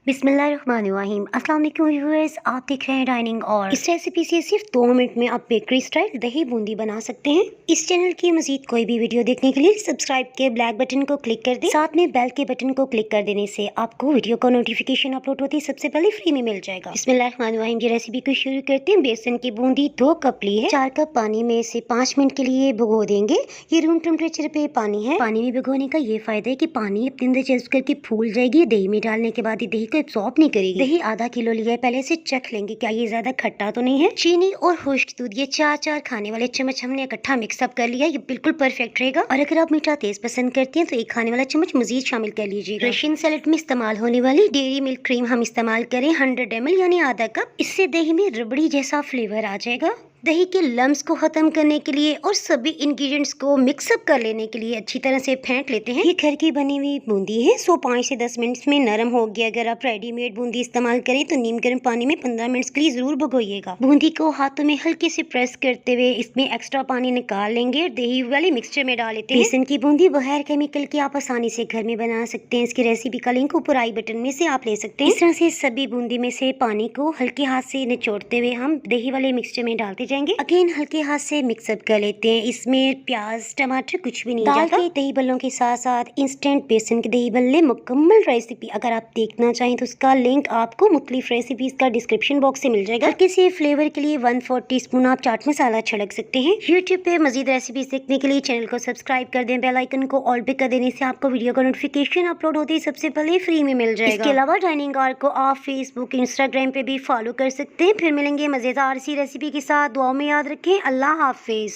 बिस्मिल्लाहिर्रहमानिर्रहीम। अस्सलाम वालेकुम व्यूअर्स, आप देख रहे हैं डाइनिंग। और इस रेसिपी से सिर्फ 2 मिनट में आप बेकरी स्टाइल दही बूंदी बना सकते हैं। इस चैनल की मजीद कोई भी वीडियो देखने के लिए सब्सक्राइब के ब्लैक बटन को क्लिक कर दें, साथ में बेल के बटन को क्लिक कर देने से आपको वीडियो का नोटिफिकेशन अपलोड होती है सबसे पहले फ्री में मिल जाएगा। बिस्मिल्लाहिर्रहमानिर्रहीम की रेसिपी को शुरू करते हैं। बेसन की बूंदी 2 कप ली है। 4 कप पानी में से 5 मिनट के लिए भिगो देंगे। ये रूम टेम्परेचर पे पानी है। पानी में भिगोने का ये फायदा है कि पानी अपने अंदर जज्ब करके फूल जाएगी। दही में डालने के बाद दही को एब्सॉर्ब नहीं करेगी। दही आधा किलो लिया है, पहले से चख लेंगे क्या ये ज्यादा खट्टा तो नहीं है। चीनी और खुश्क दूध ये 4 खाने वाले चम्मच हमने इकट्ठा मिक्सअप कर लिया। ये बिल्कुल परफेक्ट रहेगा। और अगर आप मीठा तेज पसंद करते हैं तो 1 खाने वाला चम्मच मजीद शामिल कर लीजिएगा। रशियन सैलेड में इस्तेमाल होने वाली डेयरी मिल्क क्रीम हम इस्तेमाल करें 100 ml यानी आधा कप। इससे दही में रबड़ी जैसा फ्लेवर आ जाएगा। दही के लम्स को खत्म करने के लिए और सभी इंग्रेडिएंट्स को मिक्सअप कर लेने के लिए अच्छी तरह से फेंट लेते हैं। ये घर की बनी हुई बूंदी है, 5 से 10 मिनट में नरम होगी। अगर आप रेडीमेड बूंदी इस्तेमाल करें तो नीम गर्म पानी में 15 मिनट के लिए जरूर भिगोइएगा। बूंदी को हाथों में हल्के से प्रेस करते हुए इसमें एक्स्ट्रा पानी निकाल लेंगे और दही वाले मिक्सचर में डाल लेते हैं। बेसन की बूंदी बगैर केमिकल के आप आसानी से घर में बना सकते हैं। इसकी रेसिपी का लिंक ऊपर आई बटन में से आप ले सकते हैं। इस तरह से सभी बूंदी में से पानी को हल्के हाथ से निचोड़ते हुए हम दही वाले मिक्सचर में डालते जाएंगे। अगेन हल्के हाथ से मिक्सअप कर लेते हैं। इसमें प्याज टमाटर कुछ भी नहीं डालते। दही बल्लों के साथ साथ इंस्टेंट बेसन के दही बल्ले मुकम्मल रेसिपी अगर आप देखना चाहें तो उसका लिंक आपको मुख्तलिफ रेसिपीज का डिस्क्रिप्शन बॉक्स से मिल जाएगा। किसी फ्लेवर के लिए 1/4 टीस्पून आप चाट मसाला छिड़क सकते हैं। यूट्यूब पे मजीद रेसिपीज देखने के लिए चैनल को सब्सक्राइब कर दें। बेल आइकन को ऑल पे कर देने से आपको वीडियो का नोटिफिकेशन अपलोड होते ही सबसे पहले फ्री में मिल जाएगा। इसके अलावा डाइनिंग आवर को आप फेसबुक इंस्टाग्राम पे भी फॉलो कर सकते हैं। फिर मिलेंगे मजेदार सी रेसिपी के साथ। दुआ में याद रखें। अल्लाह हाफिज।